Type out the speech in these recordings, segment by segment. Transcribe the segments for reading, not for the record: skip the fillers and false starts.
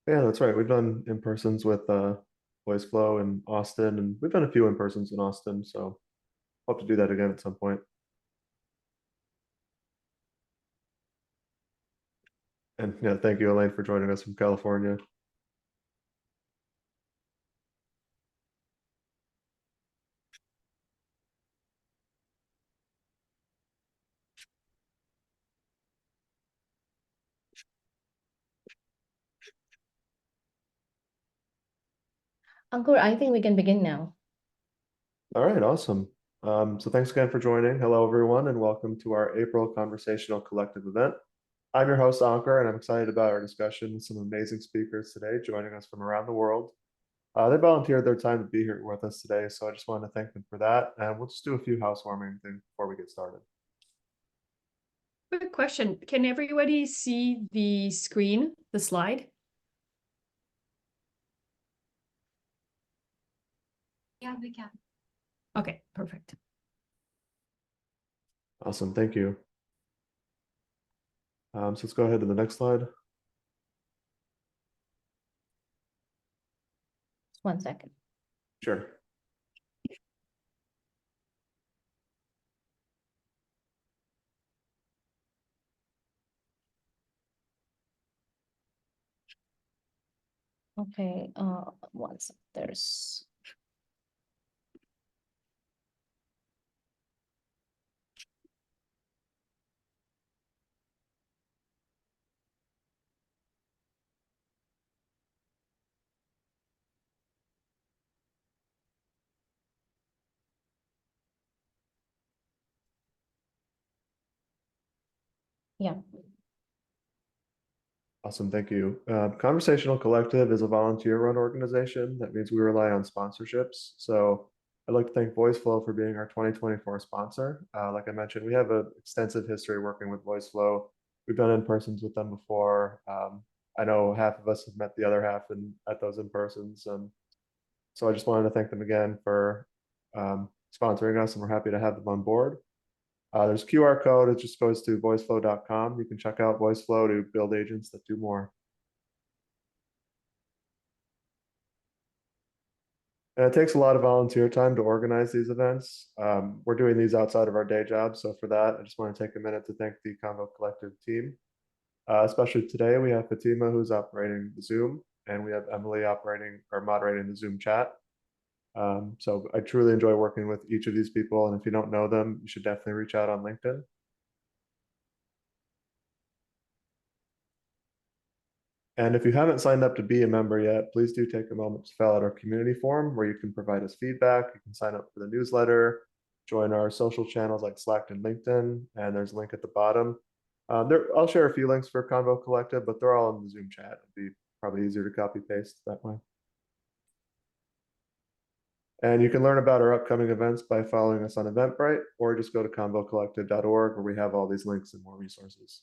Yeah, that's right. We've done in-persons with Voice Flow in Austin, and we've done a few in-persons in Austin, so hope to do that again at some point. And yeah, thank you, Elaine, for joining us from California. Ankur, I think we can begin now. All right, awesome. So thanks again for joining. Hello, everyone, and welcome to our April Conversational Collective event. I'm your host, Ankur, and I'm excited about our discussion with some amazing speakers today joining us from around the world. They volunteered their time to be here with us today, so I just wanted to thank them for that. And we'll just do a few housewarming things before we get started. Quick question. Can everybody see the screen, the slide? Yeah, we can. Okay, perfect. Awesome, thank you. So let's go ahead to the next slide. Just 1 second. Sure. Okay, one sec. There's yeah. Awesome, thank you. Conversational Collective is a volunteer-run organization. That means we rely on sponsorships. So I'd like to thank VoiceFlow for being our 2024 sponsor. Like I mentioned, we have an extensive history working with VoiceFlow. We've done in-persons with them before. I know half of us have met the other half at those in-persons. So I just wanted to thank them again for sponsoring us, and we're happy to have them on board. There's a QR code. It just goes to voiceflow.com. You can check out VoiceFlow to build agents that do more. And it takes a lot of volunteer time to organize these events. We're doing these outside of our day job. So for that, I just want to take a minute to thank the Convo Collective team. Especially today, we have Fatima who's operating the Zoom, and we have Emily operating or moderating the Zoom chat. So I truly enjoy working with each of these people. And if you don't know them, you should definitely reach out on LinkedIn. And if you haven't signed up to be a member yet, please do take a moment to fill out our community form where you can provide us feedback. You can sign up for the newsletter, join our social channels like Slack and LinkedIn, and there's a link at the bottom. I'll share a few links for Convo Collective, but they're all in the Zoom chat. It'd be probably easier to copy paste that way. And you can learn about our upcoming events by following us on Eventbrite, or just go to convocollective.org where we have all these links and more resources.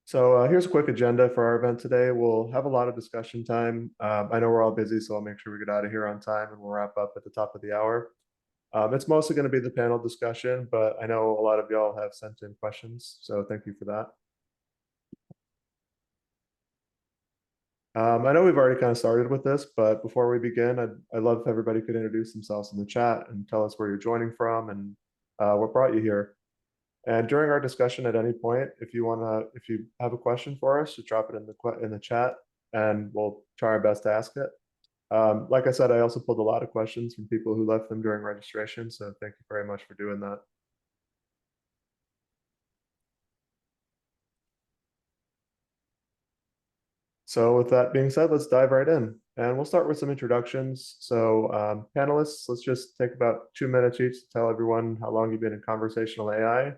So here's a quick agenda for our event today. We'll have a lot of discussion time. I know we're all busy, so I'll make sure we get out of here on time and we'll wrap up at the top of the hour. It's mostly going to be the panel discussion, but I know a lot of y'all have sent in questions, so thank you for that. I know we've already kind of started with this, but before we begin, I'd love if everybody could introduce themselves in the chat and tell us where you're joining from and what brought you here. And during our discussion at any point, if you have a question for us, just drop it in the chat, and we'll try our best to ask it. Like I said, I also pulled a lot of questions from people who left them during registration, so thank you very much for doing that. So with that being said, let's dive right in. And we'll start with some introductions. So panelists, let's just take about 2 minutes each to tell everyone how long you've been in conversational AI,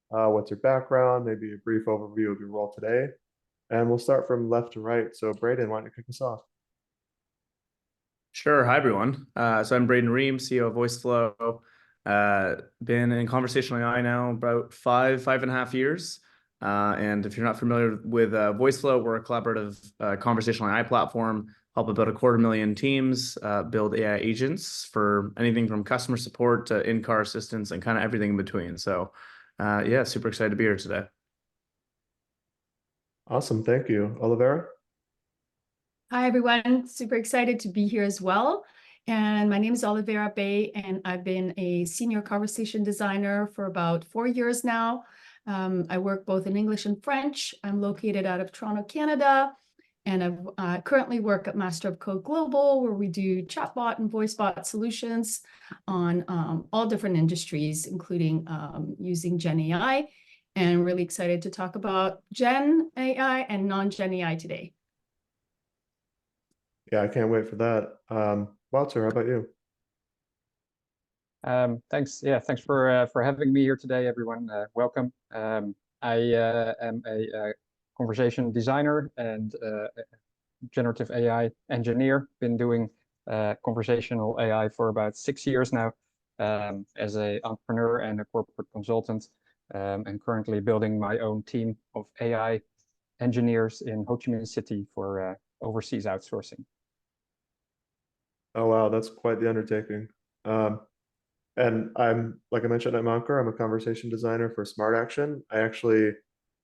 what's your background, maybe a brief overview of your role today. And we'll start from left to right. So Braden, why don't you kick us off? Sure. Hi, everyone. So I'm Braden Ream, CEO of VoiceFlow. Been in conversational AI now about five and a half years. And if you're not familiar with VoiceFlow, we're a collaborative conversational AI platform, help about 250,000 teams build AI agents for anything from customer support to in-car assistance and kind of everything in between. So yeah, super excited to be here today. Awesome, thank you. Olivera? Hi, everyone. Super excited to be here as well. And my name is Olivera Bay, and I've been a senior conversation designer for about 4 years now. I work both in English and French. I'm located out of Toronto, Canada, and I currently work at Master of Code Global, where we do chatbot and voice bot solutions on all different industries, including using Gen AI. And really excited to talk about Gen AI and non-Gen AI today. Yeah, I can't wait for that. Wouter, how about you? Thanks. Yeah, thanks for having me here today, everyone. Welcome. I am a conversation designer and generative AI engineer. Been doing conversational AI for about 6 years now, as an entrepreneur and a corporate consultant, and currently building my own team of AI engineers in Ho Chi Minh City for overseas outsourcing. Oh, wow, that's quite the undertaking. And like I mentioned, I'm Ankur. I'm a conversation designer for Smart Action. I actually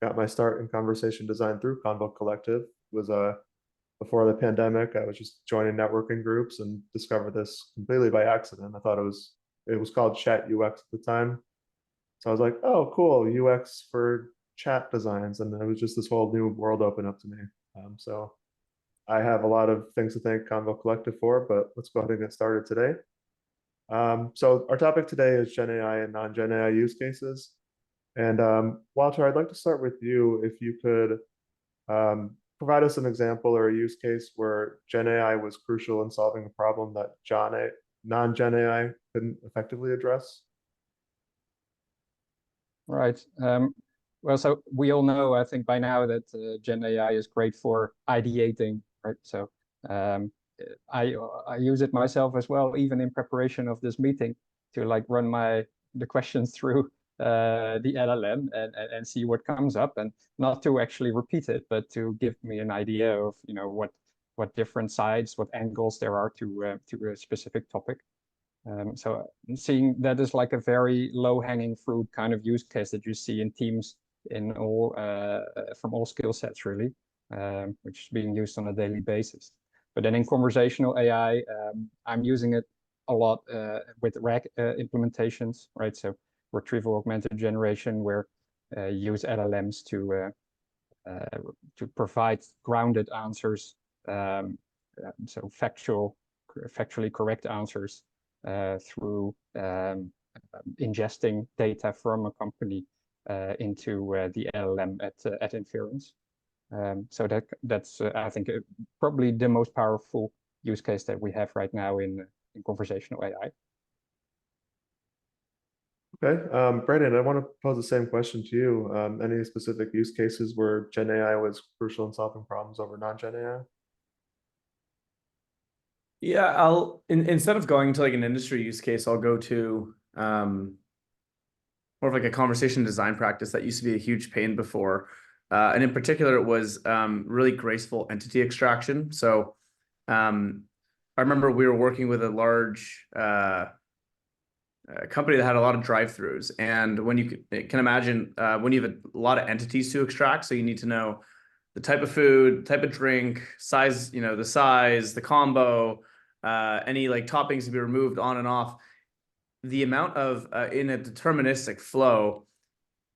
got my start in conversation design through Convo Collective. It was before the pandemic. I was just joining networking groups and discovered this completely by accident. I thought it was called Chat UX at the time. So I was like, oh, cool, UX for chat designs. And it was just this whole new world open up to me. So I have a lot of things to thank Convo Collective for, but let's go ahead and get started today. So our topic today is Gen AI and non-Gen AI use cases. And Wouter, I'd like to start with you. If you could provide us an example or a use case where Gen AI was crucial in solving a problem that non-Gen AI couldn't effectively address. Right. Well, so we all know, I think by now, that Gen AI is great for ideating, right? So I use it myself as well, even in preparation of this meeting, to like run the questions through the LLM and see what comes up, and not to actually repeat it, but to give me an idea of what different sides, what angles there are to a specific topic. So seeing that is like a very low-hanging fruit kind of use case that you see in teams from all skill sets, really, which is being used on a daily basis. But then in conversational AI, I'm using it a lot with RAG implementations, right? So retrieval augmented generation, where you use LLMs to provide grounded answers, so factually correct answers through ingesting data from a company into the LLM at inference. So that's I think probably the most powerful use case that we have right now in conversational AI. Okay, Braden, I want to pose the same question to you. Any specific use cases where Gen AI was crucial in solving problems over non-Gen AI? Yeah, instead of going to like an industry use case, I'll go to more of like a conversation design practice that used to be a huge pain before. And in particular, it was really graceful entity extraction. So I remember we were working with a large company that had a lot of drive-thrus. And when you can imagine, when you have a lot of entities to extract, so you need to know the type of food, type of drink, size, the size, the combo, any like toppings to be removed on and off. The amount of in a deterministic flow,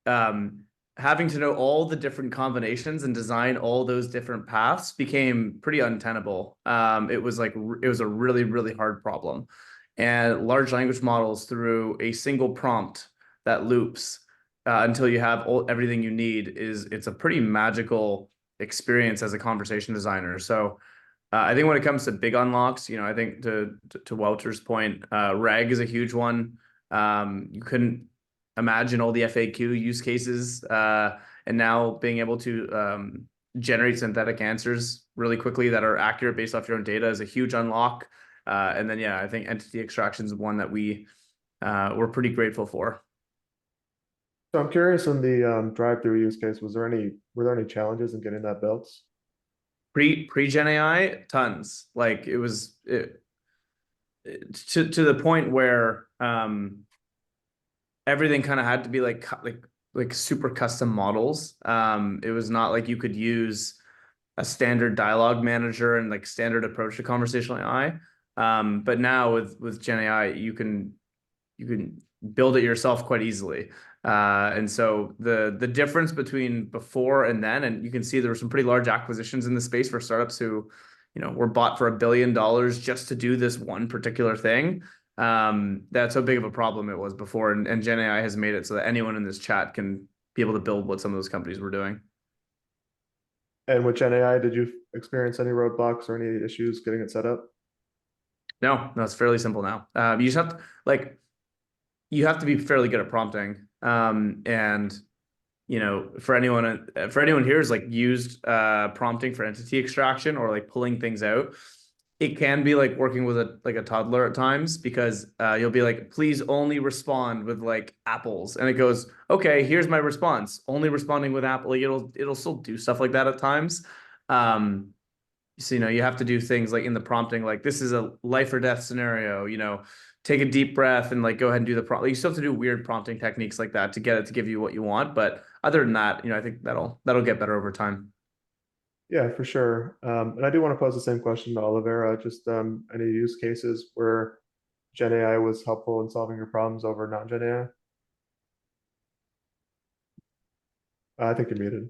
having to know all the different combinations and design all those different paths became pretty untenable. It was a really, really hard problem. And large language models, through a single prompt that loops until you have everything you need, it's a pretty magical experience as a conversation designer. So I think when it comes to big unlocks, I think to Wouter's point, RAG is a huge one. You couldn't imagine all the FAQ use cases, and now being able to generate synthetic answers really quickly that are accurate based off your own data is a huge unlock. And then, yeah, I think entity extraction is one that we're pretty grateful for. So I'm curious, in the drive-through use case, were there any challenges in getting that built? Pre-Gen AI, tons. Like to the point where everything kind of had to be like like super custom models. It was not like you could use a standard dialogue manager and like standard approach to conversational AI. But now with Gen AI, you can build it yourself quite easily. And so the difference between before and then, and you can see there were some pretty large acquisitions in the space for startups who, were bought for $1 billion just to do this one particular thing. That's how big of a problem it was before. And Gen AI has made it so that anyone in this chat can be able to build what some of those companies were doing. And with Gen AI, did you experience any roadblocks or any issues getting it set up? No, it's fairly simple now. You just have to you have to be fairly good at prompting. And for anyone here who's like used prompting for entity extraction or like pulling things out, it can be like working with a toddler at times, because you'll be like, please only respond with like apples, and it goes, okay, here's my response, only responding with apple. Like it'll still do stuff like that at times. So you have to do things like in the prompting, like this is a life or death scenario, take a deep breath and like go ahead and do the prompt. You still have to do weird prompting techniques like that to get it to give you what you want. But other than that, I think that'll get better over time. Yeah, for sure. And I do want to pose the same question to Olivera. Just any use cases where Gen AI was helpful in solving your problems over non-Gen AI? I think you're muted.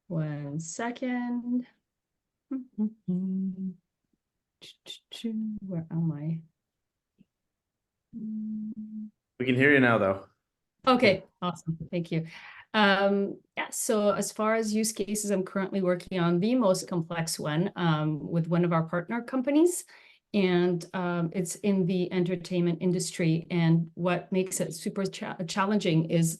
1 second. Where am I? We can hear you now, though. Okay, awesome. Thank you. Yeah, so as far as use cases, I'm currently working on the most complex one with one of our partner companies. And it's in the entertainment industry. And what makes it super challenging is,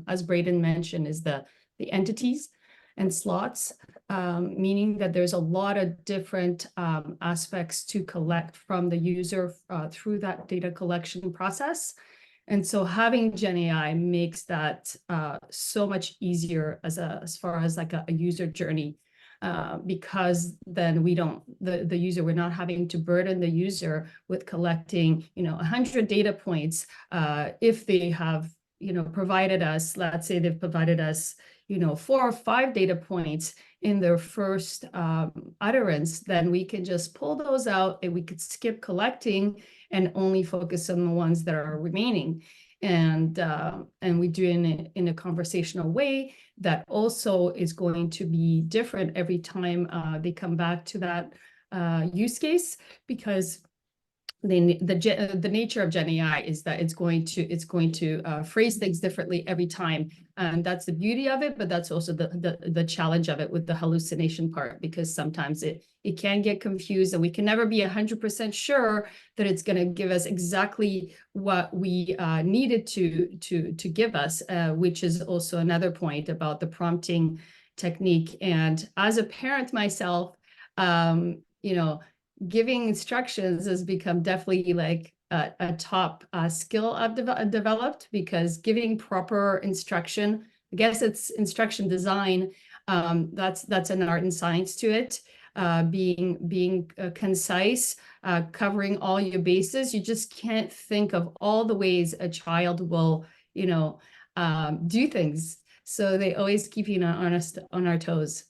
as Braden mentioned, is the entities and slots, meaning that there's a lot of different aspects to collect from the user through that data collection process. And so having Gen AI makes that so much easier as far as like a user journey, because then the user, we're not having to burden the user with collecting 100 data points. If they have provided us, let's say they've provided us 4 or 5 data points in their first utterance, then we can just pull those out and we could skip collecting and only focus on the ones that are remaining. And we do it in a conversational way that also is going to be different every time they come back to that use case, because the nature of Gen AI is that it's going to phrase things differently every time, and that's the beauty of it. But that's also the challenge of it with the hallucination part, because sometimes it can get confused, and we can never be 100% sure that it's going to give us exactly what we needed to give us, which is also another point about the prompting technique. And as a parent myself, giving instructions has become definitely like a top skill I've developed, because giving proper instruction, I guess it's instruction design, that's an art and science to it. Being concise, covering all your bases. You just can't think of all the ways a child will, do things. So they always keep you on our toes.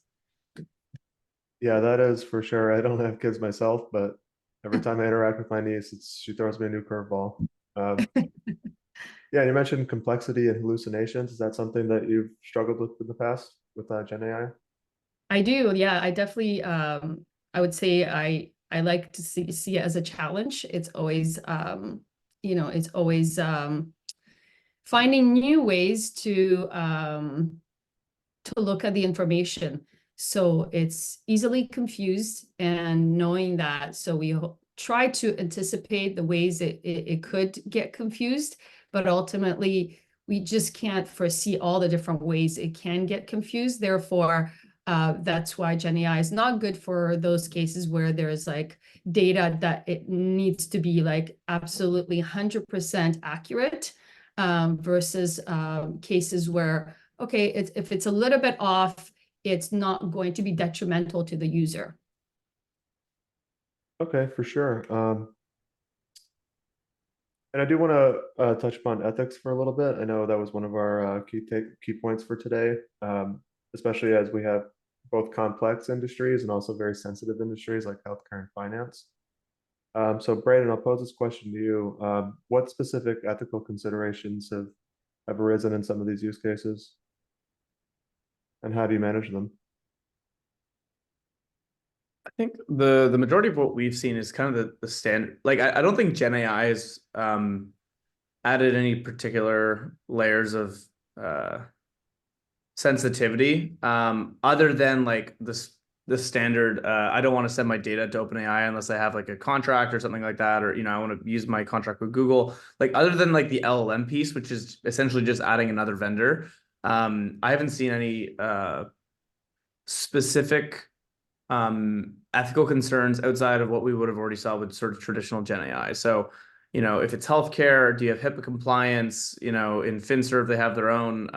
Yeah, that is for sure. I don't have kids myself, but every time I interact with my niece, she throws me a new curveball. Yeah, you mentioned complexity and hallucinations. Is that something that you've struggled with in the past with Gen AI? I do, yeah. I definitely, I would say I like to see it as a challenge. It's always, finding new ways to look at the information. So it's easily confused, and knowing that, so we try to anticipate the ways it could get confused, but ultimately we just can't foresee all the different ways it can get confused. Therefore, that's why Gen AI is not good for those cases where there's like data that it needs to be like absolutely 100% accurate, versus cases where, okay, if it's a little bit off, it's not going to be detrimental to the user. Okay, for sure. And I do want to touch upon ethics for a little bit. I know that was one of our key points for today, especially as we have both complex industries and also very sensitive industries like healthcare and finance. So Braden, I'll pose this question to you. What specific ethical considerations have arisen in some of these use cases? And how do you manage them? I think the majority of what we've seen is kind of the standard. Like I don't think Gen AI has added any particular layers of sensitivity other than like the standard I don't want to send my data to OpenAI unless I have like a contract or something like that, or I want to use my contract with Google. Like other than like the LLM piece, which is essentially just adding another vendor, I haven't seen any specific ethical concerns outside of what we would have already saw with sort of traditional Gen AI. So, if it's healthcare, do you have HIPAA compliance? In FinServ, they have their own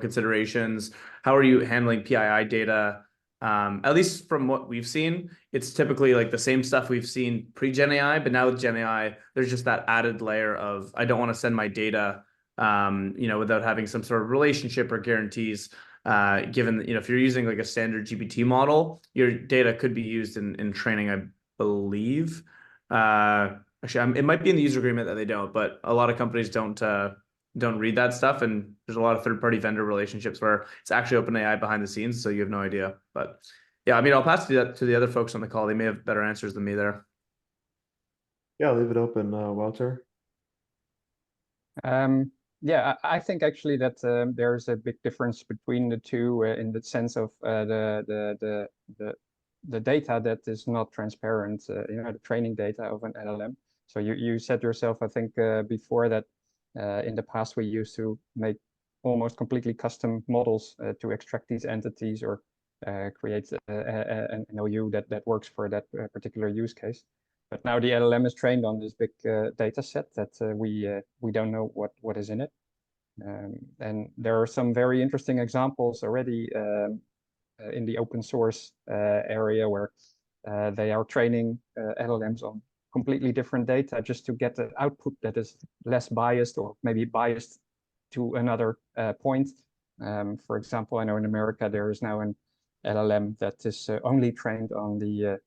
considerations. How are you handling PII data? At least from what we've seen, it's typically like the same stuff we've seen pre-Gen AI, but now with Gen AI, there's just that added layer of I don't want to send my data, without having some sort of relationship or guarantees. Given that, if you're using like a standard GPT model, your data could be used in training, I believe. Actually, it might be in the user agreement that they don't, but a lot of companies don't read that stuff, and there's a lot of third-party vendor relationships where it's actually OpenAI behind the scenes, so you have no idea. But yeah, I mean, I'll pass to the other folks on the call. They may have better answers than me there. Yeah, I'll leave it open, Wouter. Yeah, I think actually that there's a big difference between the two in the sense of the data that is not transparent, the training data of an LLM. So you said yourself, I think, before that in the past we used to make almost completely custom models to extract these entities or create an NOU that works for that particular use case. But now the LLM is trained on this big data set that we don't know what is in it. And there are some very interesting examples already in the open source area where they are training LLMs on completely different data just to get an output that is less biased or maybe biased to another point. For example, I know in America there is now an LLM that is only trained on the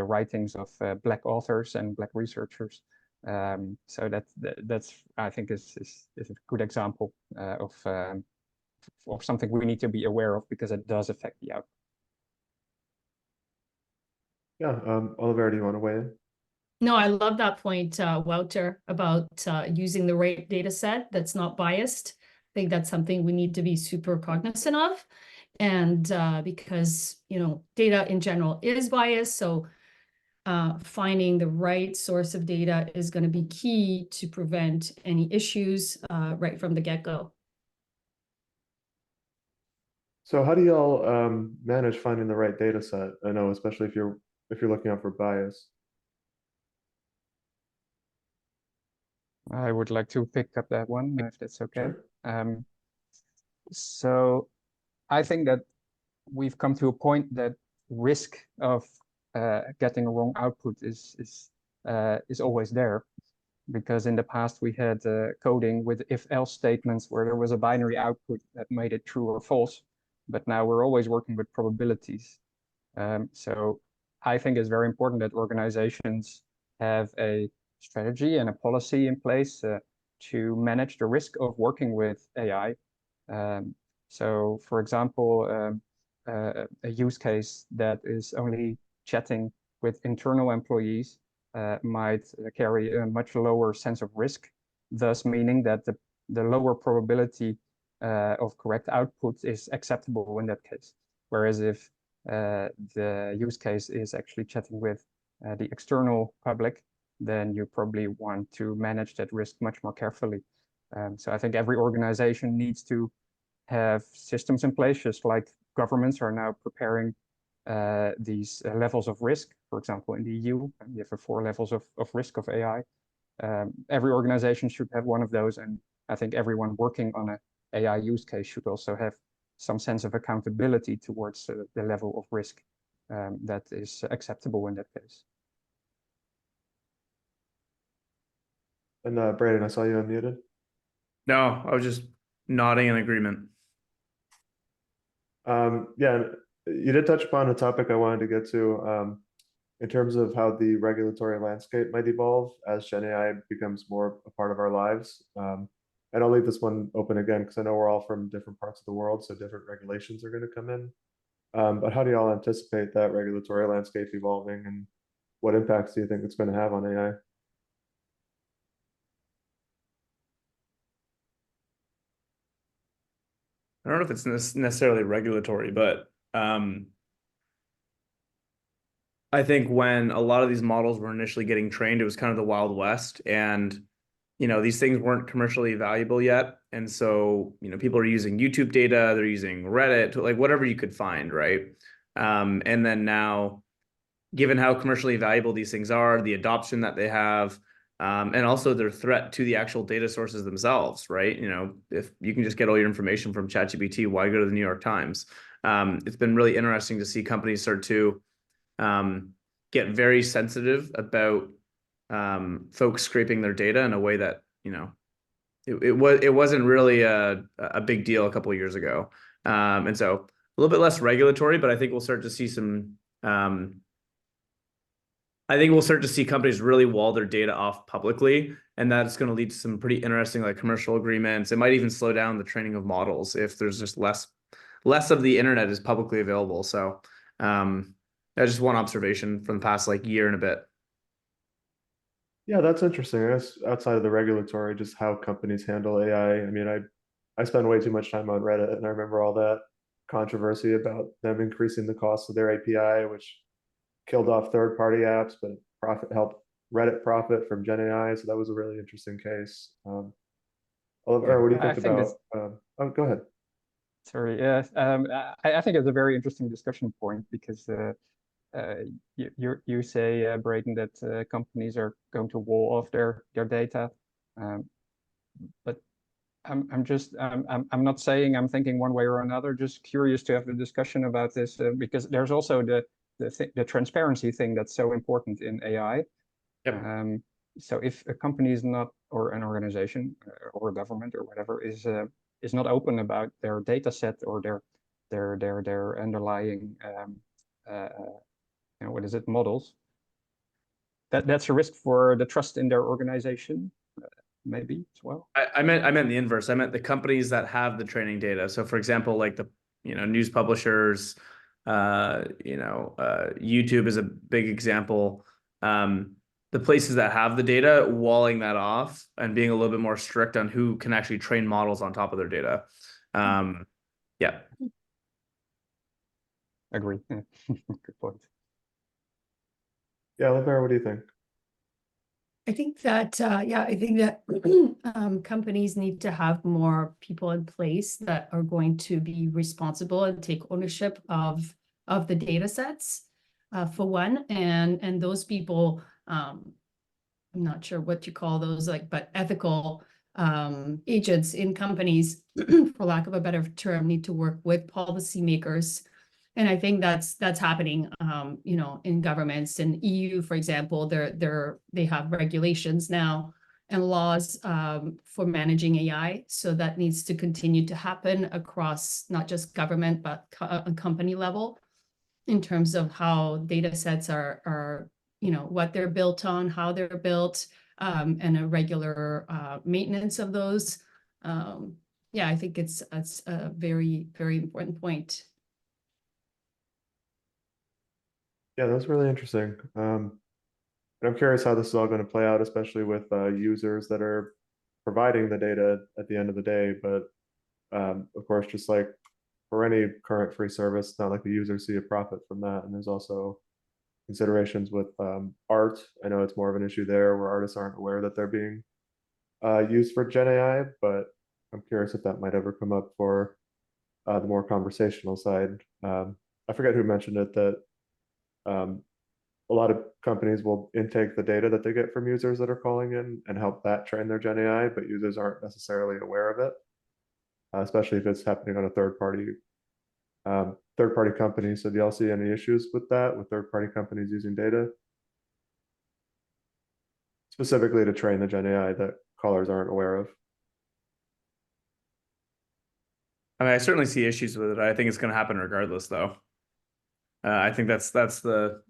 writings of Black authors and Black researchers. So that's I think is a good example of something we need to be aware of because it does affect the outcome. Yeah, Olivera, do you want to weigh in? No, I love that point, Wouter, about using the right data set that's not biased. I think that's something we need to be super cognizant of. And because, data in general is biased, so finding the right source of data is going to be key to prevent any issues right from the get-go. So how do y'all manage finding the right data set? I know, especially if you're looking out for bias. I would like to pick up that one if that's okay. Sure. So I think that we've come to a point that risk of getting a wrong output is always there, because in the past we had coding with if-else statements where there was a binary output that made it true or false, but now we're always working with probabilities. So I think it's very important that organizations have a strategy and a policy in place to manage the risk of working with AI. So for example, a use case that is only chatting with internal employees might carry a much lower sense of risk, thus meaning that the lower probability of correct output is acceptable in that case. Whereas if the use case is actually chatting with the external public, then you probably want to manage that risk much more carefully. So I think every organization needs to have systems in place, just like governments are now preparing these levels of risk. For example, in the EU, you have 4 levels of risk of AI. Every organization should have one of those, and I think everyone working on an AI use case should also have some sense of accountability towards the level of risk that is acceptable in that case. And Braden, I saw you unmuted. No, I was just nodding in agreement. Yeah, you did touch upon a topic I wanted to get to, in terms of how the regulatory landscape might evolve as Gen AI becomes more a part of our lives. And I'll leave this one open again because I know we're all from different parts of the world, so different regulations are going to come in. But how do y'all anticipate that regulatory landscape evolving, and what impacts do you think it's going to have on AI? I don't know if it's necessarily regulatory, but I think when a lot of these models were initially getting trained, it was kind of the Wild West, and these things weren't commercially valuable yet. And so, people are using YouTube data, they're using Reddit, like whatever you could find, right? And then now, given how commercially valuable these things are, the adoption that they have, and also their threat to the actual data sources themselves, right? If you can just get all your information from ChatGPT, why go to the New York Times? It's been really interesting to see companies start to get very sensitive about folks scraping their data in a way that it wasn't really a big deal a couple of years ago, and so a little bit less regulatory, but I think we'll start to see some. I think we'll start to see companies really wall their data off publicly, and that's going to lead to some pretty interesting like commercial agreements. It might even slow down the training of models if there's just less of the internet is publicly available. So that's just one observation from the past like year and a bit. Yeah, that's interesting. I guess outside of the regulatory, just how companies handle AI. I mean, I spend way too much time on Reddit, and I remember all that controversy about them increasing the cost of their API, which killed off third-party apps, but helped Reddit profit from Gen AI. So that was a really interesting case. Oliver, what do you I think think about? Oh, go ahead. Sorry, yeah, I think it's a very interesting discussion point because you say, Braden, that companies are going to wall off their data, but I'm not saying I'm thinking one way or another. Just curious to have a discussion about this because there's also the transparency thing that's so important in AI. Yep. So if a company is not, or an organization or a government or whatever is not open about their data set or their underlying what is it, models, that's a risk for the trust in their organization, maybe as well. I meant the inverse. I meant the companies that have the training data. So for example, like the news publishers, YouTube is a big example. The places that have the data, walling that off and being a little bit more strict on who can actually train models on top of their data. Yeah. Agree. Yeah. Good point. Yeah, Olivera, what do you think? I think that, I think that companies need to have more people in place that are going to be responsible and take ownership of the data sets, for one, and those people, I'm not sure what you call those, but ethical agents in companies, for lack of a better term, need to work with policymakers. And I think that's happening, in governments. In EU, for example, they have regulations now and laws for managing AI. So that needs to continue to happen across not just government, but a company level, in terms of how data sets are what they're built on, how they're built, and a regular maintenance of those. I think it's a very, very important point. Yeah, that's really interesting. And I'm curious how this is all going to play out, especially with users that are providing the data at the end of the day. But of course, just like for any current free service, it's not like the users see a profit from that. And there's also considerations with art. I know it's more of an issue there where artists aren't aware that they're being used for Gen AI, but I'm curious if that might ever come up for the more conversational side. I forget who mentioned it, that a lot of companies will intake the data that they get from users that are calling in and help that train their Gen AI, but users aren't necessarily aware of it, especially if it's happening on a third-party company. So do y'all see any issues with that, with third-party companies using data? specifically to train the Gen AI that callers aren't aware of? I mean, I certainly see issues with it. I think it's going to happen regardless, though. I think that's the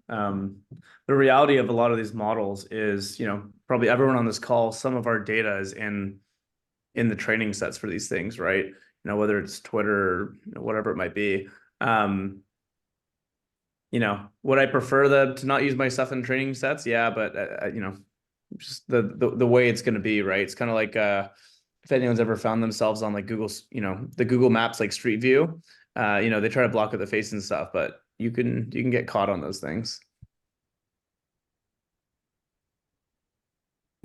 reality of a lot of these models is, you know, probably everyone on this call, some of our data is in the training sets for these things, right? You know, whether it's Twitter or, you know, whatever it might be. You know, would I prefer to not use my stuff in training sets? Yeah, but you know, just the way it's going to be, right? It's kind of like if anyone's ever found themselves on like Google's, you know, the Google Maps like Street View, you know, they try to block out the face and stuff, but you can get caught on those things.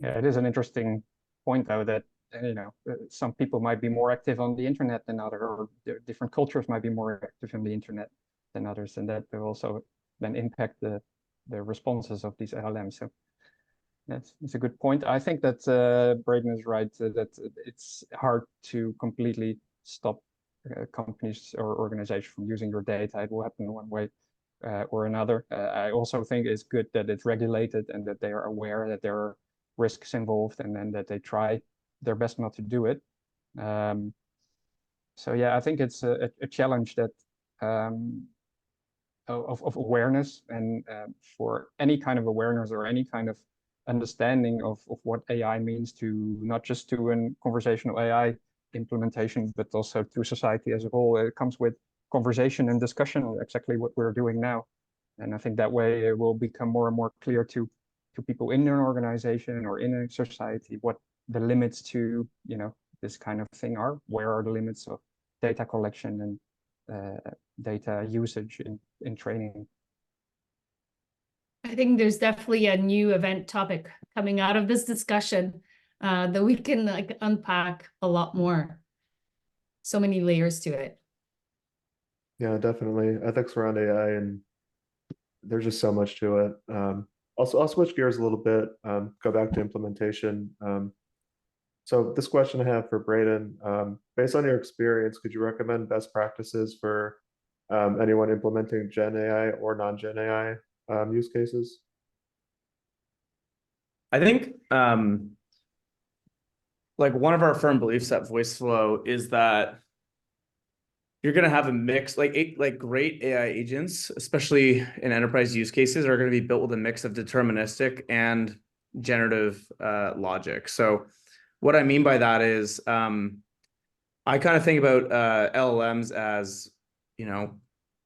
Yeah, it is an interesting point though that you know some people might be more active on the internet than others, or different cultures might be more active on the internet than others, and that will also then impact the responses of these LLMs. So that's a good point. I think that Braden is right that it's hard to completely stop companies or organizations from using your data. It will happen one way or another. I also think it's good that it's regulated and that they are aware that there are risks involved, and then that they try their best not to do it. So yeah, I think it's a challenge that of awareness, and for any kind of awareness or any kind of understanding of what AI means to not just to a conversational AI implementation, but also to society as a whole. It comes with conversation and discussion, exactly what we're doing now. And I think that way it will become more and more clear to people in an organization or in a society what the limits to, you know, this kind of thing are. Where are the limits of data collection and data usage in training? I think there's definitely a new event topic coming out of this discussion that we can like unpack a lot more. So many layers to it. Yeah, definitely. Ethics around AI, and there's just so much to it. Also, I'll switch gears a little bit, go back to implementation. So this question I have for Braden, based on your experience, could you recommend best practices for anyone implementing Gen AI or non-Gen AI use cases? I think like one of our firm beliefs at VoiceFlow is that you're going to have a mix, like great AI agents, especially in enterprise use cases, are going to be built with a mix of deterministic and generative logic. So what I mean by that is I kind of think about LLMs as, you know,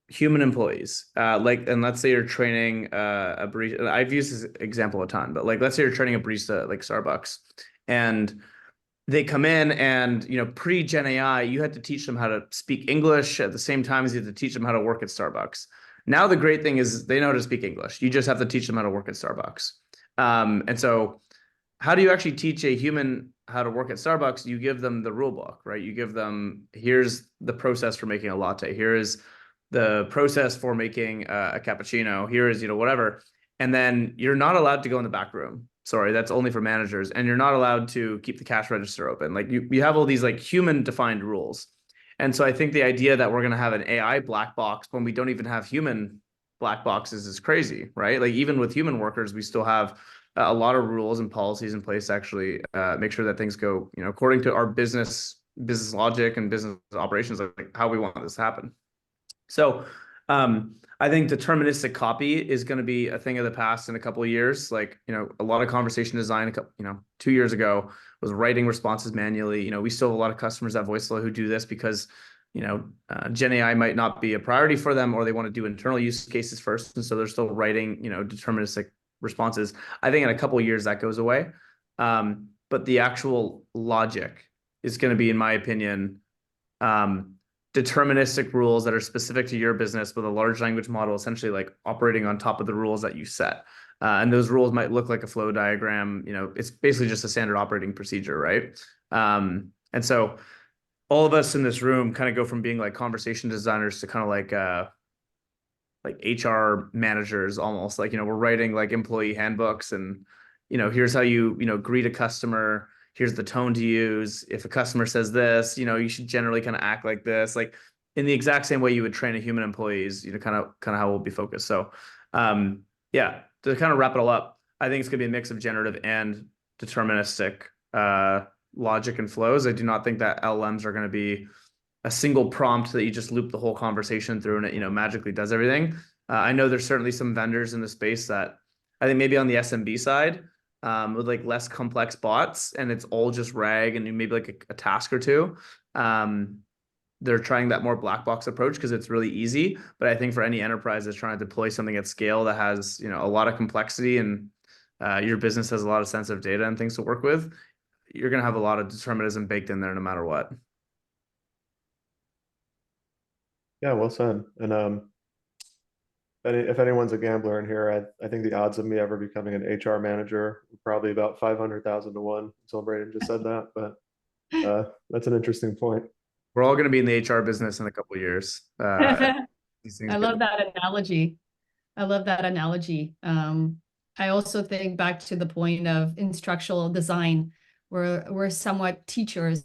human employees. And let's say you're training a barista. I've used this example a ton, but like let's say you're training a barista like Starbucks, and they come in and, you know, pre-Gen AI, you had to teach them how to speak English at the same time as you had to teach them how to work at Starbucks. Now the great thing is they know how to speak English. You just have to teach them how to work at Starbucks. And so how do you actually teach a human how to work at Starbucks? You give them the rule book, right? You give them, here's the process for making a latte. Here is the process for making a cappuccino. Here is, you know, whatever. And then you're not allowed to go in the back room. Sorry, that's only for managers. And you're not allowed to keep the cash register open. Like you have all these like human defined rules. And so I think the idea that we're going to have an AI black box when we don't even have human black boxes is crazy, right? Like even with human workers, we still have a lot of rules and policies in place to actually make sure that things go, you know, according to our business logic and business operations, like how we want this to happen. So I think deterministic copy is going to be a thing of the past in a couple of years. Like, you know, a lot of conversation design, 2 years ago was writing responses manually. You know, we still have a lot of customers at VoiceFlow who do this because, you know, Gen AI might not be a priority for them, or they want to do internal use cases first. And so they're still writing, you know, deterministic responses. I think in a couple of years that goes away. But the actual logic is going to be, in my opinion, deterministic rules that are specific to your business with a large language model, essentially like operating on top of the rules that you set. And those rules might look like a flow diagram. You know, it's basically just a standard operating procedure, right? And so all of us in this room kind of go from being like conversation designers to kind of like HR managers almost. Like, you know, we're writing like employee handbooks and, you know, here's how you know, greet a customer. Here's the tone to use. If a customer says this, you know, you should generally kind of act like this, like in the exact same way you would train a human employees, you know, kind of how we'll be focused. So, yeah, to kind of wrap it all up, I think it's going to be a mix of generative and deterministic logic and flows. I do not think that LLMs are going to be a single prompt that you just loop the whole conversation through and it, magically does everything. I know there's certainly some vendors in the space that I think maybe on the SMB side with like less complex bots and it's all just RAG and maybe like a task or two. They're trying that more black box approach because it's really easy. But I think for any enterprise that's trying to deploy something at scale that has, a lot of complexity and your business has a lot of sensitive data and things to work with, you're going to have a lot of determinism baked in there no matter what. Yeah, well said. And if anyone's a gambler in here, I think the odds of me ever becoming an HR manager are probably about 500,000 to 1 until Braden just said that. But that's an interesting point. We're all going to be in the HR business in a couple of years. These things I love that analogy. I love that analogy. I also think back to the point of instructional design, where we're somewhat teachers.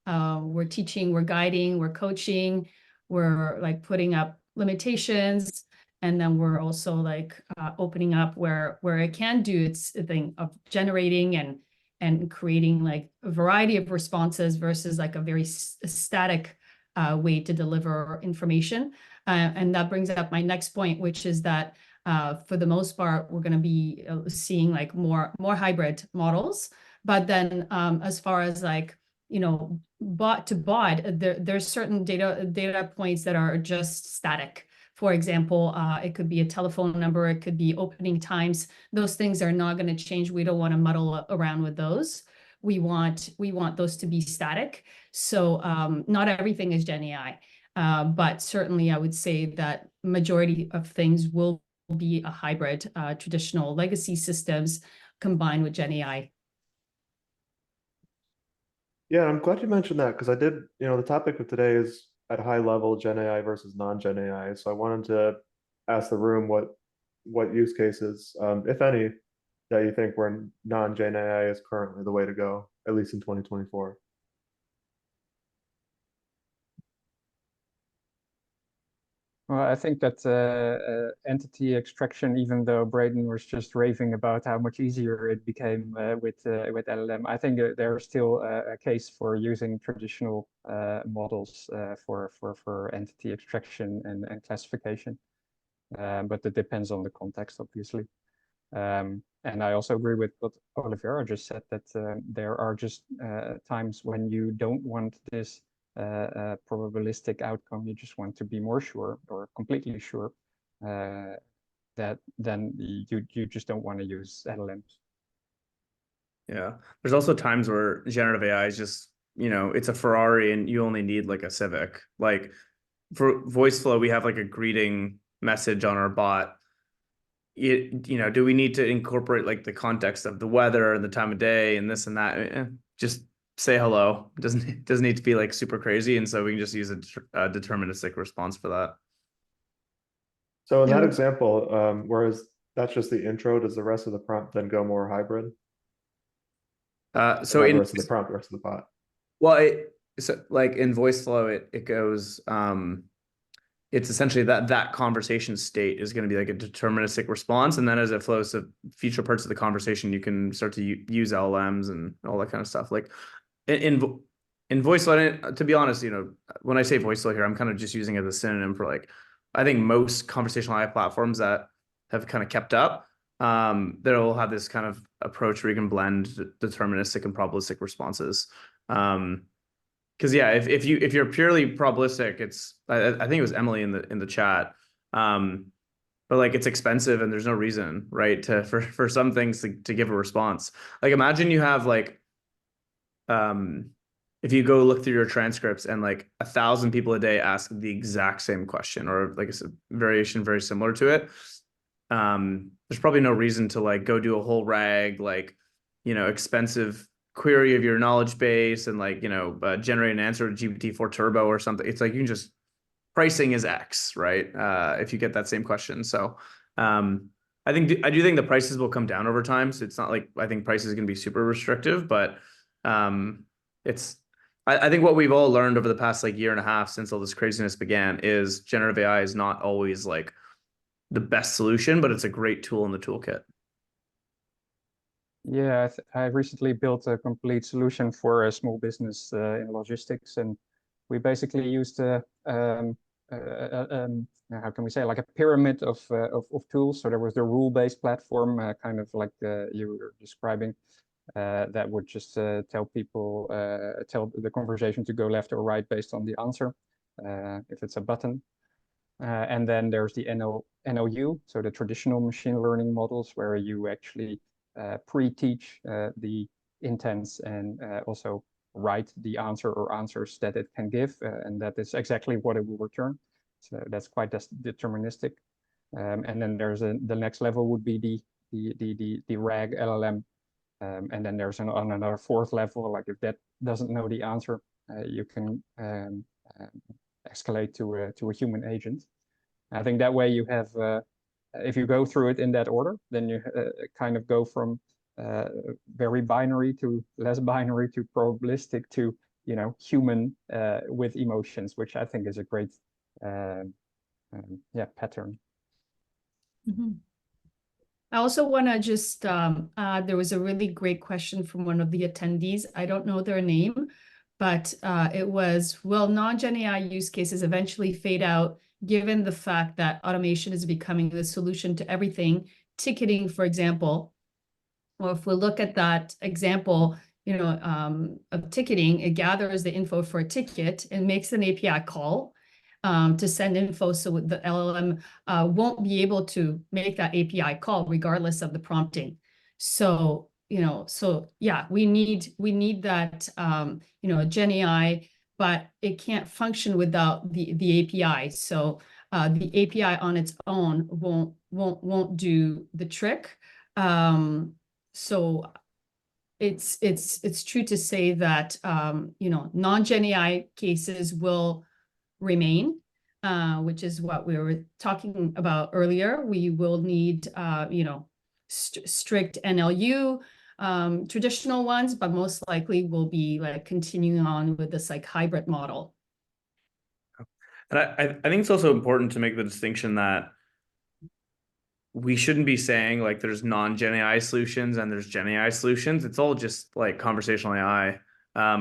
We're teaching, we're guiding, we're coaching, we're like putting up limitations, and then we're also like opening up where it can do its thing of generating and creating like a variety of responses versus like a very static way to deliver information. And that brings up my next point, which is that for the most part, we're going to be seeing like more hybrid models. But then as far as like, bot to bot, there's certain data points that are just static. For example, it could be a telephone number, it could be opening times. Those things are not going to change. We don't want to muddle around with those. We want those to be static. So not everything is Gen AI, but certainly I would say that majority of things will be a hybrid, traditional legacy systems combined with Gen AI. Yeah, I'm glad you mentioned that because I did, the topic of today is at a high level Gen AI versus non-Gen AI. So I wanted to ask the room what use cases, if any, that you think where non-Gen AI is currently the way to go, at least in 2024. Well, I think that entity extraction, even though Braden was just raving about how much easier it became with LLM, I think there's still a case for using traditional models for entity extraction and classification. But it depends on the context, obviously. And I also agree with what Olivera just said, that there are just times when you don't want this probabilistic outcome. You just want to be more sure or completely sure that then you just don't want to use LLMs. Yeah, there's also times where generative AI is just, it's a Ferrari and you only need like a Civic. Like for voice flow, we have like a greeting message on our bot. Do we need to incorporate like the context of the weather and the time of day and this and that? Just say hello. It doesn't need to be like super crazy, and so we can just use a deterministic response for that. So in that example, whereas that's just the intro, does the rest of the prompt then go more hybrid? So the rest of the prompt, the rest of the bot. Well, so like in voice flow, it goes. It's essentially that conversation state is going to be like a deterministic response, and then as it flows to future parts of the conversation, you can start to use LLMs and all that kind of stuff. Like in voice flow, to be honest, when I say voice flow here, I'm kind of just using it as a synonym for like, I think most conversational AI platforms that have kind of kept up, they'll have this kind of approach where you can blend deterministic and probabilistic responses. Because yeah, if you're purely probabilistic, it's I think it was Emily in the chat, but like it's expensive and there's no reason, right, for some things to give a response. Like imagine you have like, if you go look through your transcripts and like 1,000 people a day ask the exact same question or like a variation very similar to it, there's probably no reason to like go do a whole RAG like expensive query of your knowledge base and like generate an answer to GPT-4 Turbo or something. It's like you can just, pricing is X, right? If you get that same question. So I do think the prices will come down over time. So it's not like I think prices is going to be super restrictive, but I think what we've all learned over the past like year and a half since all this craziness began is generative AI is not always like the best solution, but it's a great tool in the toolkit. Yeah, I recently built a complete solution for a small business in logistics, and we basically used how can we say, like a pyramid of tools. So there was the rule-based platform, kind of like you were describing, that would just tell people, tell the conversation to go left or right based on the answer, if it's a button. And then there's the NLU, so the traditional machine learning models, where you actually pre-teach the intents and also write the answer or answers that it can give, and that is exactly what it will return. So that's quite deterministic. And then there's the next level would be the RAG LLM, and then there's another fourth level. Like if that doesn't know the answer, you can escalate to a human agent. I think that way you have, if you go through it in that order, then you kind of go from very binary to less binary to probabilistic to, you know, human with emotions, which I think is a great pattern. Mm-hmm. I also want to just, there was a really great question from one of the attendees. I don't know their name, but it was, will non-Gen AI use cases eventually fade out given the fact that automation is becoming the solution to everything? Ticketing, for example. Well, if we look at that example, you know, of ticketing, it gathers the info for a ticket and makes an API call to send info, so the LLM won't be able to make that API call regardless of the prompting. So, you know, so yeah, we need that, you know, Gen AI, but it can't function without the API. So the API on its own won't do the trick. So it's true to say that you know, non-Gen AI cases will remain, which is what we were talking about earlier. We will need you know, strict NLU, traditional ones, but most likely will be like continuing on with this like hybrid model. And I think it's also important to make the distinction that we shouldn't be saying like there's non-Gen AI solutions and there's Gen AI solutions. It's all just like conversational AI.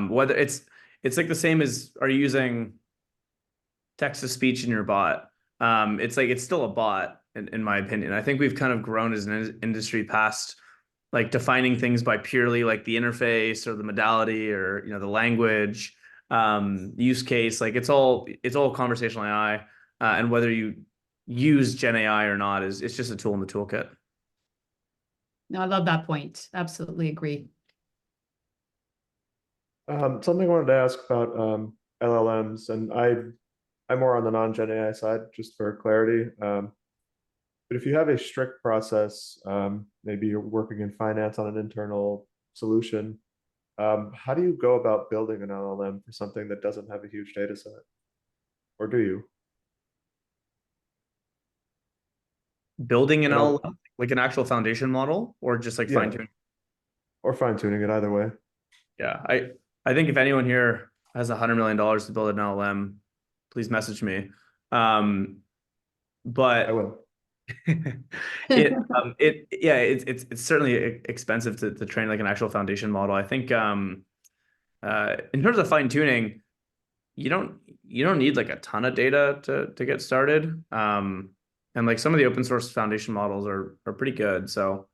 Whether it's like the same as, are you using text to speech in your bot? It's like, it's still a bot in my opinion. I think we've kind of grown as an industry past like defining things by purely like the interface or the modality or, you know, the language, use case. Like it's all conversational AI, and whether you use Gen AI or not it's just a tool in the toolkit. No, I love that point. Absolutely agree. Something I wanted to ask about LLMs, and I'm more on the non-Gen AI side, just for clarity. But if you have a strict process, maybe you're working in finance on an internal solution, how do you go about building an LLM for something that doesn't have a huge data set? Or do you? Building an I don't- LLM, like an actual foundation model, or just like Yeah. fine-tuning? Or fine-tuning it, either way. Yeah, I think if anyone here has $100 million to build an LLM, please message me. I But will. it's certainly expensive to train like an actual foundation model. I think in terms of fine-tuning, you don't need like a ton of data to get started. And like some of the open source foundation models are pretty good. So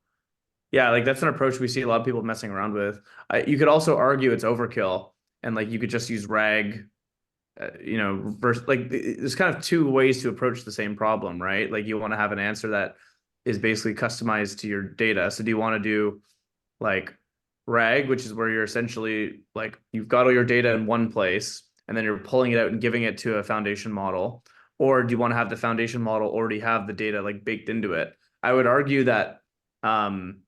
yeah, like that's an approach we see a lot of people messing around with. You could also argue it's overkill, and like you could just use RAG, you know, versus like there's kind of two ways to approach the same problem, right? Like you want to have an answer that is basically customized to your data. So do you want to do like RAG, which is where you're essentially like you've got all your data in one place and then you're pulling it out and giving it to a foundation model? Or do you want to have the foundation model already have the data like baked into it? I would argue that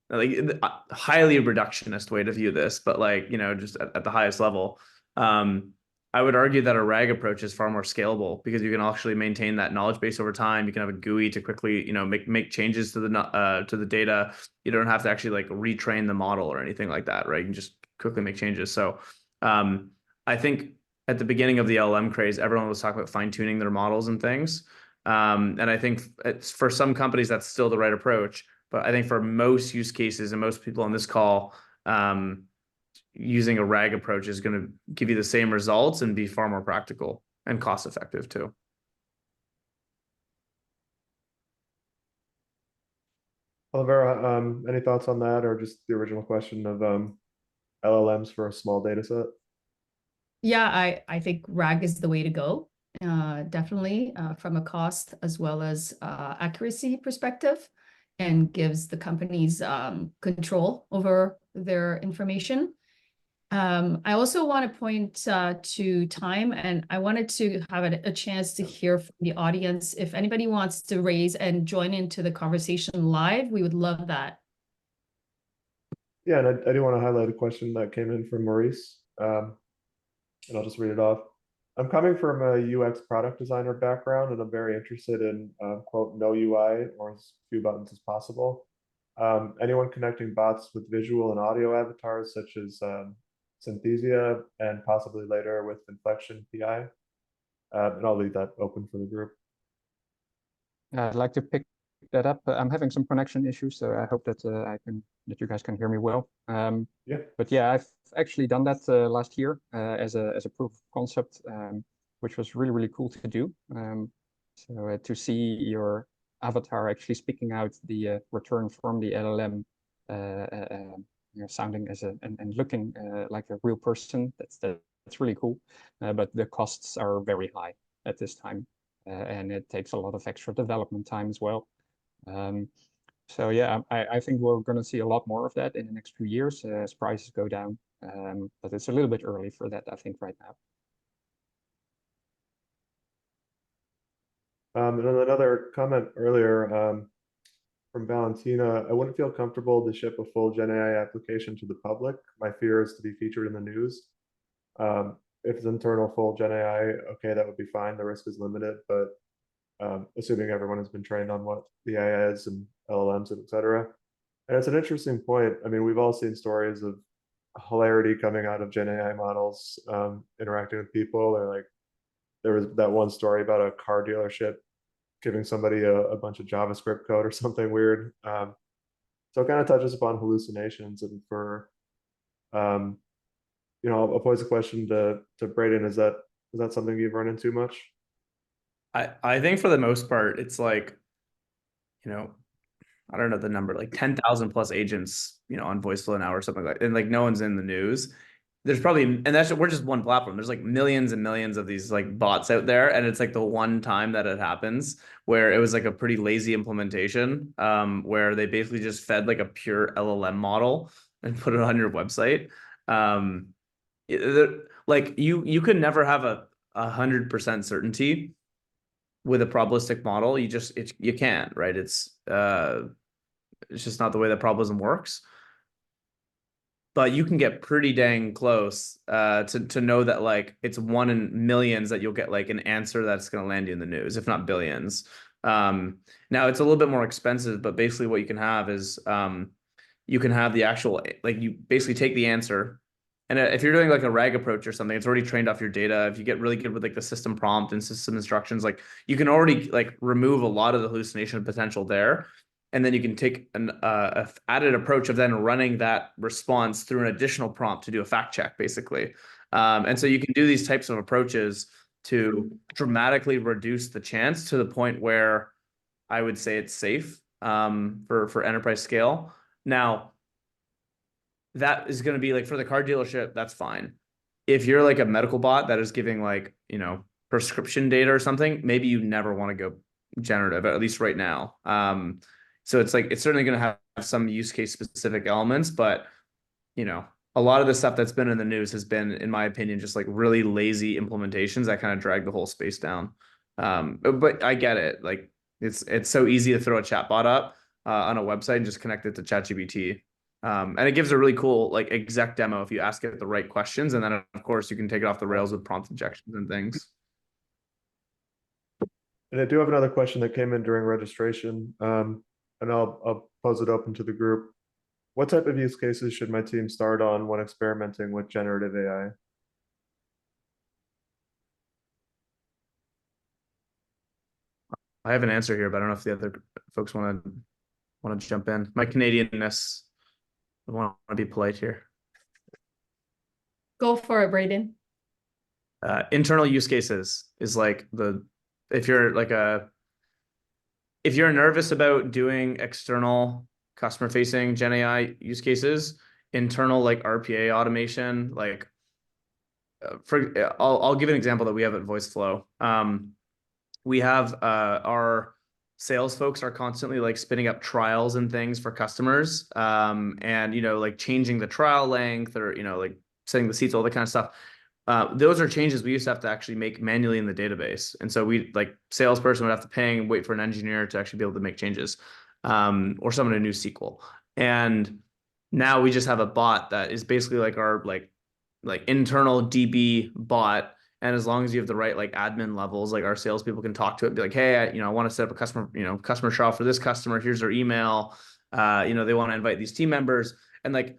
like a highly reductionist way to view this, but like, you know, just at the highest level, I would argue that a RAG approach is far more scalable because you can actually maintain that knowledge base over time. You can have a GUI to quickly, you know, make changes to the data. You don't have to actually like retrain the model or anything like that, right? You can just quickly make changes. So I think at the beginning of the LLM craze, everyone was talking about fine-tuning their models and things. And I think it's, for some companies, that's still the right approach. But I think for most use cases and most people on this call, using a RAG approach is going to give you the same results and be far more practical and cost effective too. Olivera, any thoughts on that, or just the original question of LLMs for a small data set? Yeah, I think RAG is the way to go. Definitely from a cost as well as accuracy perspective, and gives the companies control over their information. I also want to point to time, and I wanted to have a chance to hear from the audience. If anybody wants to raise and join into the conversation live, we would love that. Yeah, and I do want to highlight a question that came in from Maurice, and I'll just read it off. I'm coming from a UX product designer background, and I'm very interested in, quote, no UI or as few buttons as possible. Anyone connecting bots with visual and audio avatars such as Synthesia and possibly later with Inflection PI? And I'll leave that open for the group. I'd like to pick that up. I'm having some connection issues, so I hope that that you guys can hear me well. Yeah. But yeah, I've actually done that last year as a proof of concept, which was really cool to do. So to see your avatar actually speaking out the return from the LLM, sounding as and looking like a real person, that's really cool. But the costs are very high at this time. And it takes a lot of extra development time as well. So yeah, I think we're going to see a lot more of that in the next few years as prices go down. But it's a little bit early for that, I think, right now. And then another comment earlier from Valentina, I wouldn't feel comfortable to ship a full Gen AI application to the public. My fear is to be featured in the news. If it's internal full Gen AI, okay, that would be fine. The risk is limited, but assuming everyone has been trained on what the AI is and LLMs and et cetera. And it's an interesting point. I mean, we've all seen stories of hilarity coming out of Gen AI models interacting with people. They're like, there was that one story about a car dealership giving somebody a bunch of JavaScript code or something weird. So it kind of touches upon hallucinations. And for, I'll pose a question to Braden. Is that something you've run into much? I think for the most part, it's like, I don't know the number, like 10,000 plus agents, on VoiceFlow now or something like that. And like no one's in the news. There's probably, and we're just one platform. There's like millions and millions of these like bots out there. And it's like the one time that it happens where it was like a pretty lazy implementation, where they basically just fed like a pure LLM model and put it on your website. Like you could never have a 100% certainty with a probabilistic model. You can't, right? It's just not the way that probabilism works. But you can get pretty dang close to know that like it's 1 in millions that you'll get like an answer that's going to land you in the news, if not billions. Now it's a little bit more expensive, but basically what you can have is you can have the actual, like you basically take the answer. And if you're doing like a RAG approach or something, it's already trained off your data. If you get really good with like the system prompt and system instructions, like you can already like remove a lot of the hallucination potential there. And then you can take an added approach of then running that response through an additional prompt to do a fact check, basically. And so you can do these types of approaches to dramatically reduce the chance to the point where I would say it's safe for enterprise scale. Now, that is going to be like for the car dealership, that's fine. If you're like a medical bot that is giving like, prescription data or something, maybe you never want to go generative, at least right now. So it's like, it's certainly going to have some use case specific elements, but a lot of the stuff that's been in the news has been, in my opinion, just like really lazy implementations that kind of drag the whole space down. But I get it. Like it's so easy to throw a chatbot up on a website and just connect it to ChatGPT. And it gives a really cool like exec demo if you ask it the right questions. And then of course you can take it off the rails with prompt injections and things. And I do have another question that came in during registration, and I'll pose it open to the group. What type of use cases should my team start on when experimenting with generative AI? I have an answer here, but I don't know if the other folks want to want to jump in. My Canadianness, I want to be polite here. Go for it, Braden. Internal use cases is like if you're nervous about doing external customer facing Gen AI use cases, internal like RPA automation, like I'll give an example that we have at VoiceFlow. We have our sales folks are constantly like spinning up trials and things for customers, and like changing the trial length or like setting the seats, all that kind of stuff. Those are changes we used to have to actually make manually in the database, and so we like salesperson would have to pay and wait for an engineer to actually be able to make changes, or summon a new SQL. And now we just have a bot that is basically like our like internal DB bot. And as long as you have the right like admin levels, like our salespeople can talk to it and be like, hey, I want to set up a customer trial for this customer. Here's their email. They want to invite these team members, and like,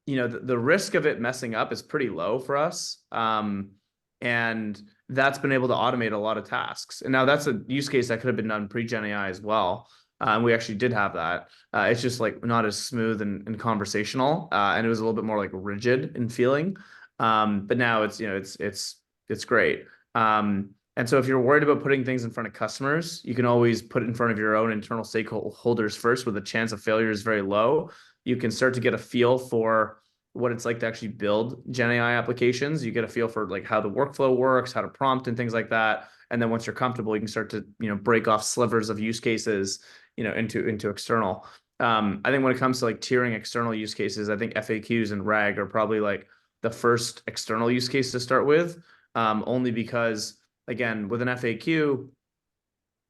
the risk of it messing up is pretty low for us. And that's been able to automate a lot of tasks. And now that's a use case that could have been done pre-Gen AI as well. We actually did have that. It's just like not as smooth and conversational, and it was a little bit more like rigid in feeling. But now it's it's great. And so if you're worried about putting things in front of customers, you can always put it in front of your own internal stakeholders first, where the chance of failure is very low. You can start to get a feel for what it's like to actually build Gen AI applications. You get a feel for like how the workflow works, how to prompt and things like that. And then once you're comfortable, you can start to break off slivers of use cases into external. I think when it comes to like tiering external use cases, I think FAQs and RAG are probably like the first external use case to start with, only because, again, with an FAQ,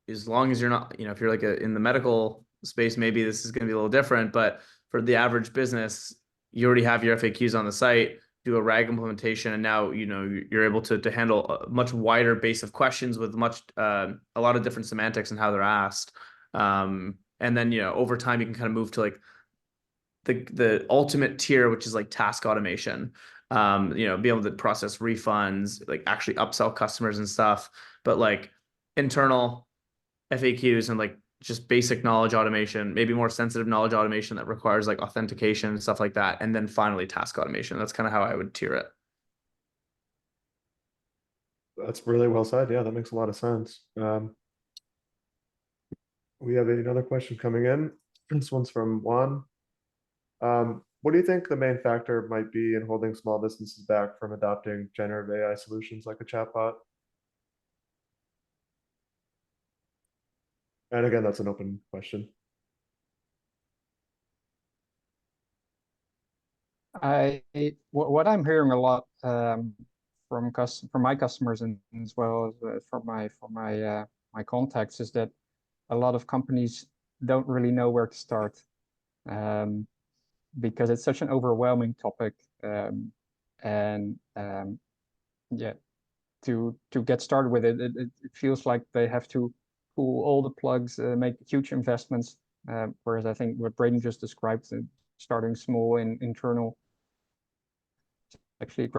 as long as you're not, if you're like in the medical space, maybe this is going to be a little different, but for the average business, you already have your FAQs on the site, do a RAG implementation, and now, you're able to handle a much wider base of questions with a lot of different semantics and how they're asked. And then, over time, you can kind of move to like the ultimate tier, which is like task automation. Be able to process refunds, like actually upsell customers and stuff, but like internal FAQs and like just basic knowledge automation, maybe more sensitive knowledge automation that requires like authentication and stuff like that. And then finally task automation. That's kind of how I would tier it. That's really well said. Yeah, that makes a lot of sense. We have another question coming in. This one's from Juan. What do you think the main factor might be in holding small businesses back from adopting generative AI solutions like a chatbot? And again, that's an open question. What I'm hearing a lot from my customers and as well as from my contacts is that a lot of companies don't really know where to start, because it's such an overwhelming topic, and yeah, to get started with it, it feels like they have to pull all the plugs, make huge investments, whereas I think what Braden just described, starting small and internal, actually a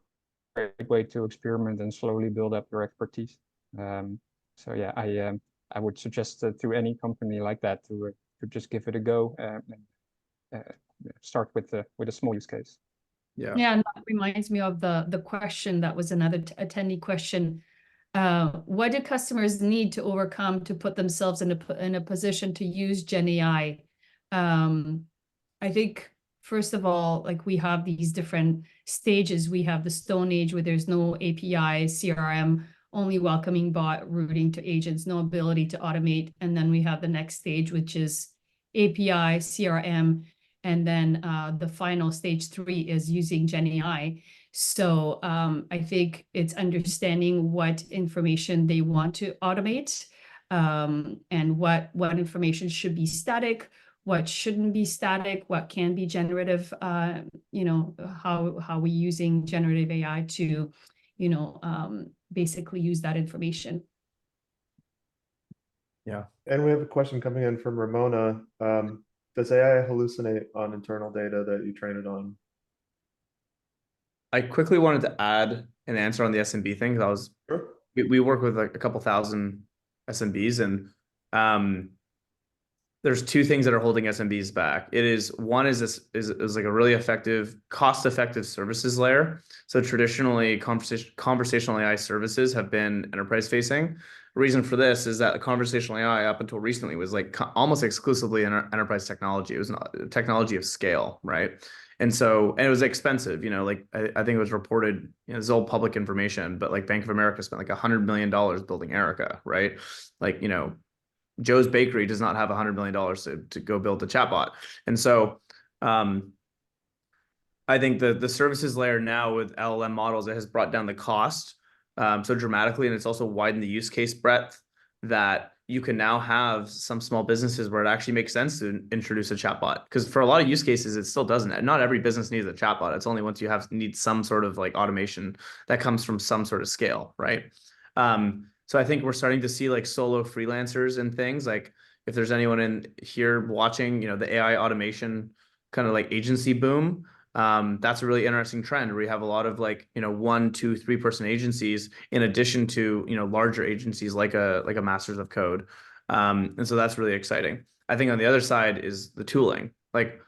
great way to experiment and slowly build up your expertise. So yeah, I would suggest to any company like that to just give it a go, and start with a small use case. Yeah. Yeah, and that reminds me of the question that was another attendee question. What do customers need to overcome to put themselves in a position to use Gen AI? I think, first of all, like we have these different stages. We have the Stone Age where there's no API, CRM, only welcoming bot, routing to agents, no ability to automate. And then we have the next stage, which is API, CRM. And then the final stage 3 is using Gen AI. So I think it's understanding what information they want to automate, and what information should be static, what shouldn't be static, what can be generative, how we using generative AI to, basically use that information. Yeah. And we have a question coming in from Ramona. Does AI hallucinate on internal data that you train it on? I quickly wanted to add an answer on the SMB thing, because Sure. we work with like a couple thousand SMBs, and there's two things that are holding SMBs back. One is this is like a really effective, cost-effective services layer. So traditionally, conversational AI services have been enterprise facing. Reason for this is that the conversational AI up until recently was like almost exclusively enterprise technology. It was not technology of scale, right? And it was expensive, like I think it was reported, this is all public information, but like Bank of America spent like $100 million building Erica, right? Like, Joe's Bakery does not have $100 million to go build a chatbot. And so I think the services layer now with LLM models, it has brought down the cost so dramatically, and it's also widened the use case breadth that you can now have some small businesses where it actually makes sense to introduce a chatbot. Because for a lot of use cases, it still doesn't. Not every business needs a chatbot. It's only once you need some sort of like automation that comes from some sort of scale, right? So I think we're starting to see like solo freelancers and things like if there's anyone in here watching, the AI automation kind of like agency boom. That's a really interesting trend where you have a lot of like, 1, 2, 3-person agencies in addition to, larger agencies like a Masters of Code. And so that's really exciting. I think on the other side is the tooling. Like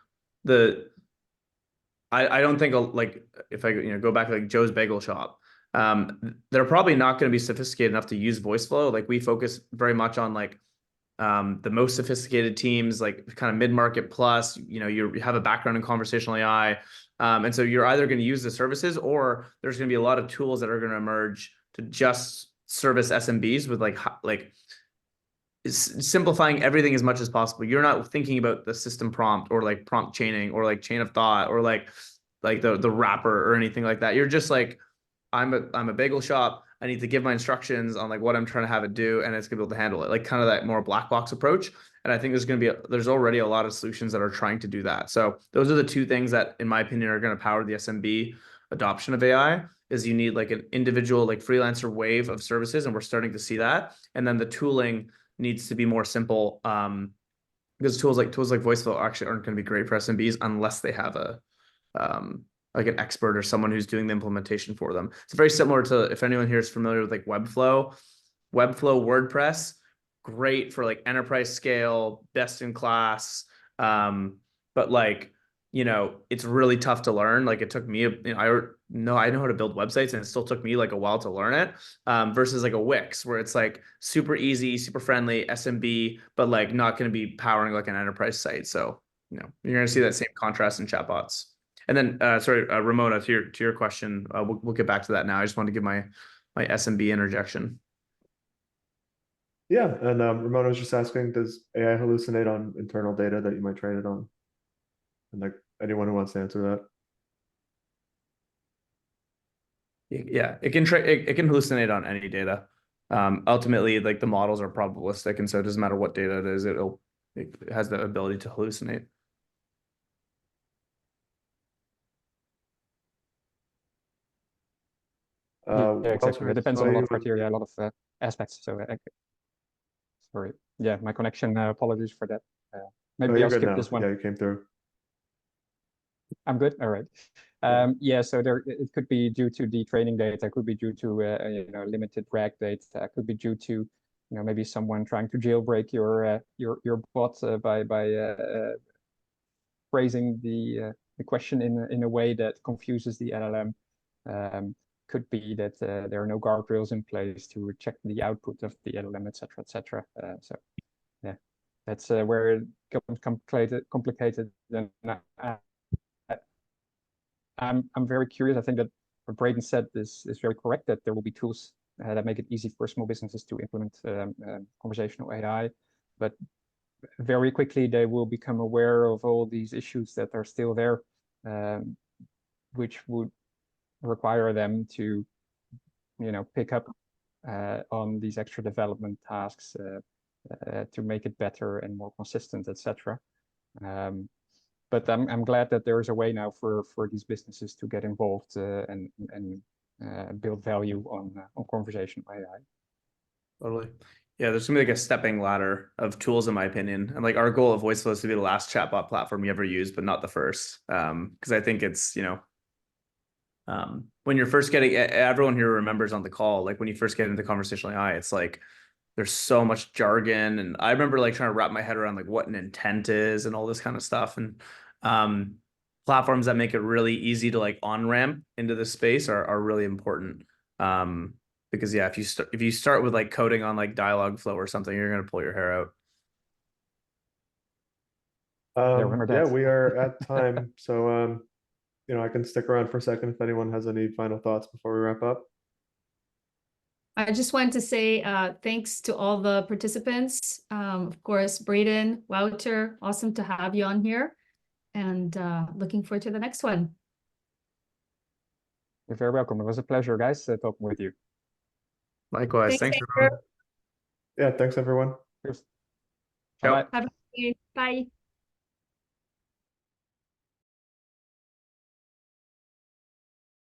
I don't think like if I go back to like Joe's Bagel Shop, they're probably not going to be sophisticated enough to use voice flow. Like we focus very much on like the most sophisticated teams, like kind of mid-market plus, you have a background in conversational AI. And so you're either going to use the services or there's going to be a lot of tools that are going to emerge to just service SMBs with like simplifying everything as much as possible. You're not thinking about the system prompt or like prompt chaining or like chain of thought or like the wrapper or anything like that. You're just like, I'm a bagel shop. I need to give my instructions on like what I'm trying to have it do, and it's gonna be able to handle it. Like kind of that more black box approach. And I think there's already a lot of solutions that are trying to do that. So those are the two things that, in my opinion, are going to power the SMB adoption of AI. Is you need like an individual like freelancer wave of services, and we're starting to see that. And then the tooling needs to be more simple, because tools like VoiceFlow actually aren't going to be great for SMBs unless they have a like an expert or someone who's doing the implementation for them. It's very similar to, if anyone here is familiar with like Webflow WordPress, great for like enterprise scale, best in class. But like, it's really tough to learn. Like it took me, I know how to build websites and it still took me like a while to learn it, versus like a Wix where it's like super easy, super friendly SMB, but like not going to be powering like an enterprise site. So, you're going to see that same contrast in chatbots. And then, sorry, Ramona, to your question, we'll get back to that now. I just wanted to give my SMB interjection. Yeah, and Ramona was just asking, does AI hallucinate on internal data that you might train it on? And like anyone who wants to answer that. Yeah, it can hallucinate on any data. Ultimately, like the models are probabilistic, and so it doesn't matter what data it is, it has the ability to hallucinate. Yeah, exactly. It depends on a lot of criteria, a lot of aspects. So, sorry. Yeah, my connection. Apologies for that. Maybe I'll skip this one. Yeah, you came through. I'm good. All right. Yeah, so it could be due to the training data, it could be due to limited RAG data, it could be due to maybe someone trying to jailbreak your bot by phrasing the question in a way that confuses the LLM. Could be that there are no guardrails in place to check the output of the LLM, etc., etc. So yeah, that's where it becomes complicated. Then I'm very curious. I think that what Braden said is very correct, that there will be tools that make it easy for small businesses to implement conversational AI, but very quickly they will become aware of all these issues that are still there, which would require them to pick up on these extra development tasks to make it better and more consistent, etc. But I'm glad that there is a way now for these businesses to get involved and build value on conversational AI. Totally. Yeah, there's gonna be like a stepping ladder of tools, in my opinion. And like our goal of VoiceFlow is to be the last chatbot platform you ever use, but not the first. Because I think it's, when you're first getting, everyone here remembers on the call, like when you first get into conversational AI, it's like there's so much jargon, and I remember like trying to wrap my head around like what an intent is and all this kind of stuff. And platforms that make it really easy to like on-ramp into this space are really important. Because yeah, if you start with like coding on like Dialogflow or something, you're gonna pull your hair out. remember Yeah, that. we are at time, so you know, I can stick around for a second if anyone has any final thoughts before we wrap up. I just wanted to say thanks to all the participants. Of course, Braden, Wouter, awesome to have you on here. And looking forward to the next one. You're very welcome. It was a pleasure, guys, talking with you. Likewise, Thanks, thanks Andrew. everyone. Yeah, thanks everyone. Cheers. Ciao. Bye-bye. Have a good day. Bye.